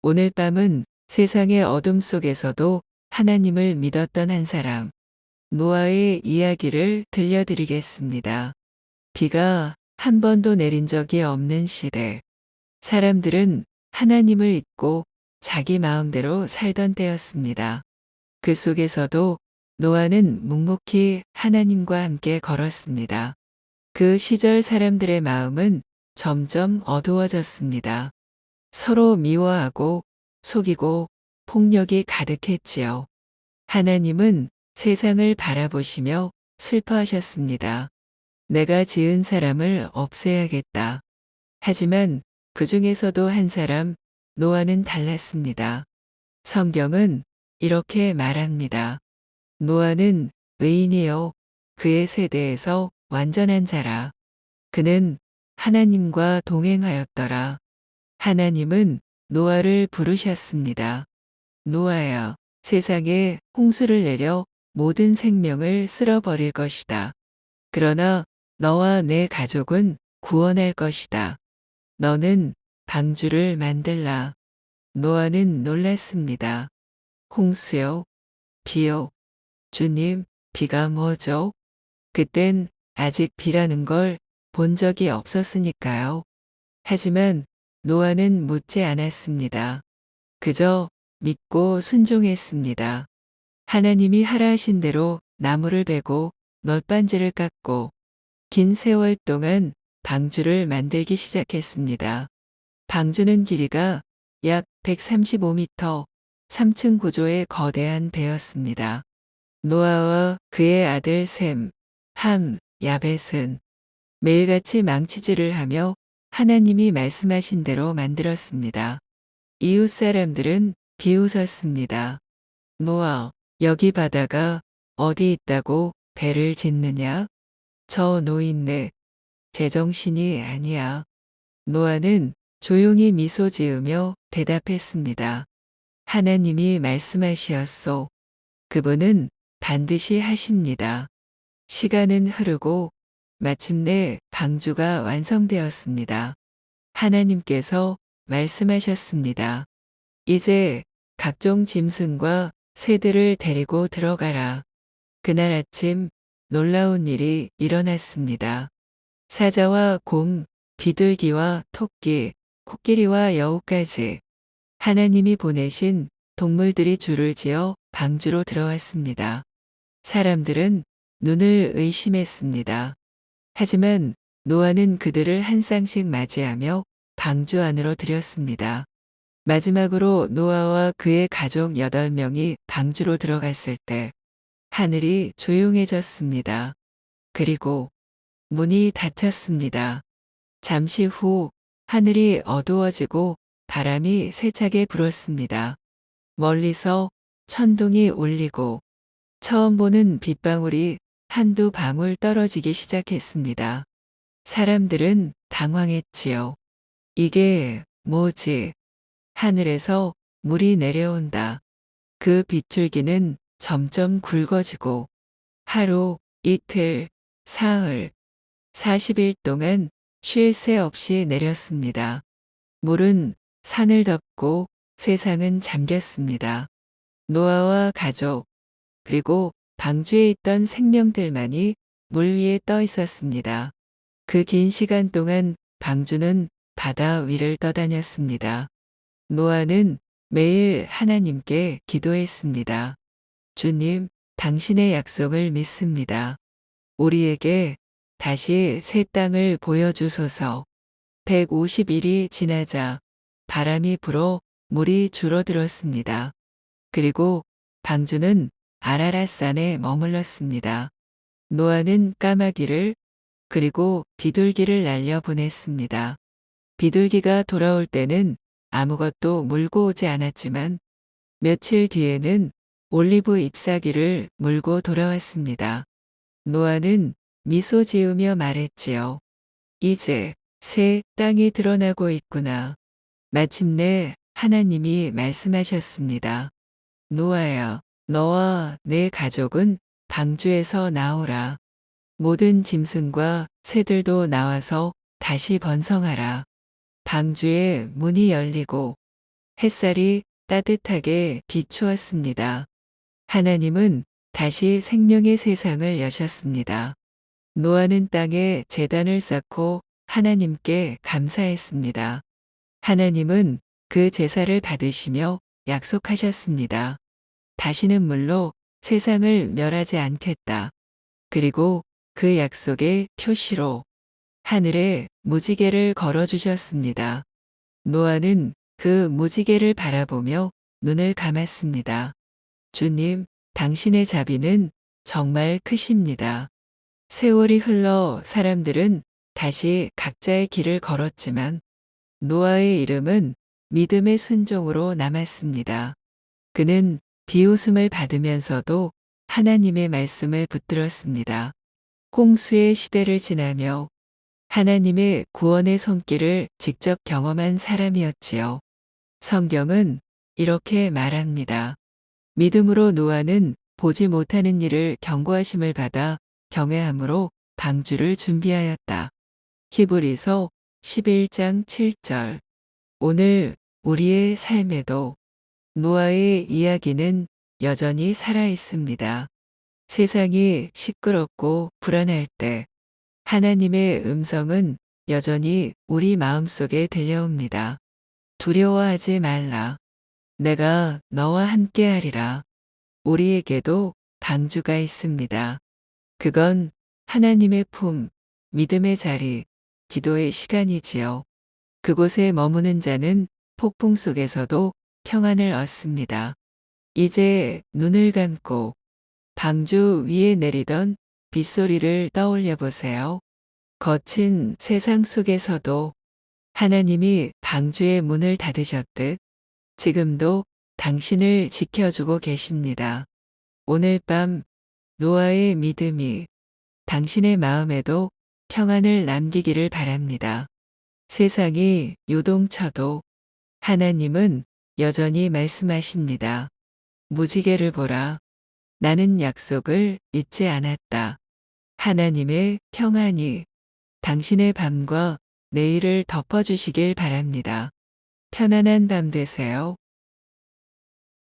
오늘 밤은 세상의 어둠 속에서도 하나님을 믿었던 한 사람, 노아의 이야기를 들려드리겠습니다. 비가 한 번도 내린 적이 없는 시대, 사람들은 하나님을 잊고 자기 마음대로 살던 때였습니다. 그 속에서도 노아는 묵묵히 하나님과 함께 걸었습니다. 그 시절 사람들의 마음은 점점 어두워졌습니다. 서로 미워하고 속이고 폭력이 가득했지요. 하나님은 세상을 바라보시며 슬퍼하셨습니다. 내가 지은 사람을 없애야겠다. 하지만 그 중에서도 한 사람, 노아는 달랐습니다. 성경은 이렇게 말합니다. 노아는 의인이요 그의 세대에서 완전한 자라. 그는 하나님과 동행하였더라. 하나님은 노아를 부르셨습니다. 노아야, 세상에 홍수를 내려 모든 생명을 쓸어버릴 것이다. 그러나 너와 내 가족은 구원할 것이다. 너는 방주를 만들라. 노아는 놀랐습니다. 홍수요? 비요? 주님, 비가 뭐죠? 그땐 아직 비라는 걸 본 적이 없었으니까요. 하지만 노아는 묻지 않았습니다. 그저 믿고 순종했습니다. 하나님이 하라 하신 대로 나무를 베고 널빤지를 깎고 긴 세월 동안 방주를 만들기 시작했습니다. 방주는 길이가 약 135m, 3층 구조의 거대한 배였습니다. 노아와 그의 아들 셈, 함, 야벳은 매일같이 망치질을 하며 하나님이 말씀하신 대로 만들었습니다. 이웃 사람들은 비웃었습니다. 노아, 여기 바다가 어디 있다고 배를 짓느냐? 저 노인네, 제정신이 아니야. 노아는 조용히 미소 지으며 대답했습니다. 하나님이 말씀하시었소. 그분은 반드시 하십니다. 시간은 흐르고 마침내 방주가 완성되었습니다. 하나님께서 말씀하셨습니다. 이제 각종 짐승과 새들을 데리고 들어가라. 그날 아침 놀라운 일이 일어났습니다. 사자와 곰, 비둘기와 토끼, 코끼리와 여우까지 하나님이 보내신 동물들이 줄을 지어 방주로 들어왔습니다. 사람들은 눈을 의심했습니다. 하지만 노아는 그들을 한 쌍씩 맞이하며 방주 안으로 들였습니다. 마지막으로 노아와 그의 가족 8명이 방주로 들어갔을 때 하늘이 조용해졌습니다. 그리고 문이 닫혔습니다. 잠시 후 하늘이 어두워지고 바람이 세차게 불었습니다. 멀리서 천둥이 울리고 처음 보는 빗방울이 한두 방울 떨어지기 시작했습니다. 사람들은 당황했지요. 이게 뭐지? 하늘에서 물이 내려온다. 그 빗줄기는 점점 굵어지고 하루, 이틀, 사흘, 40일 동안 쉴 새 없이 내렸습니다. 물은 산을 덮고 세상은 잠겼습니다. 노아와 가족, 그리고 방주에 있던 생명들만이 물 위에 떠 있었습니다. 그 긴 시간 동안 방주는 바다 위를 떠다녔습니다. 노아는 매일 하나님께 기도했습니다. 주님, 당신의 약속을 믿습니다. 우리에게 다시 새 땅을 보여주소서. 150일이 지나자 바람이 불어 물이 줄어들었습니다. 그리고 방주는 아라랏산에 머물렀습니다. 노아는 까마귀를 그리고 비둘기를 날려 보냈습니다. 비둘기가 돌아올 때는 아무것도 물고 오지 않았지만 며칠 뒤에는 올리브 잎사귀를 물고 돌아왔습니다. 노아는 미소 지으며 말했지요. 이제 새 땅이 드러나고 있구나. 마침내 하나님이 말씀하셨습니다. 노아야, 너와 내 가족은 방주에서 나오라. 모든 짐승과 새들도 나와서 다시 번성하라. 방주의 문이 열리고 햇살이 따뜻하게 비추었습니다. 하나님은 다시 생명의 세상을 여셨습니다. 노아는 땅에 제단을 쌓고 하나님께 감사했습니다. 하나님은 그 제사를 받으시며 약속하셨습니다. 다시는 물로 세상을 멸하지 않겠다. 그리고 그 약속의 표시로 하늘에 무지개를 걸어주셨습니다. 노아는 그 무지개를 바라보며 눈을 감았습니다. 주님, 당신의 자비는 정말 크십니다. 세월이 흘러 사람들은 다시 각자의 길을 걸었지만 노아의 이름은 믿음의 순종으로 남았습니다. 그는 비웃음을 받으면서도 하나님의 말씀을 붙들었습니다. 홍수의 시대를 지나며 하나님의 구원의 손길을 직접 경험한 사람이었지요. 성경은 이렇게 말합니다. 믿음으로 노아는 보지 못하는 일을 경고하심을 받아 경외함으로 방주를 준비하였다. 히브리서 11장 7절. 오늘 우리의 삶에도 노아의 이야기는 여전히 살아 있습니다. 세상이 시끄럽고 불안할 때 하나님의 음성은 여전히 우리 마음속에 들려옵니다. 두려워하지 말라. 내가 너와 함께하리라. 우리에게도 방주가 있습니다. 그건 하나님의 품, 믿음의 자리, 기도의 시간이지요. 그곳에 머무는 자는 폭풍 속에서도 평안을 얻습니다. 이제 눈을 감고 방주 위에 내리던 빗소리를 떠올려 보세요. 거친 세상 속에서도 하나님이 방주의 문을 닫으셨듯 지금도 당신을 지켜주고 계십니다. 오늘 밤 노아의 믿음이 당신의 마음에도 평안을 남기기를 바랍니다. 세상이 요동쳐도 하나님은 여전히 말씀하십니다. 무지개를 보라. 나는 약속을 잊지 않았다. 하나님의 평안이 당신의 밤과 내일을 덮어주시길 바랍니다. 편안한 밤 되세요.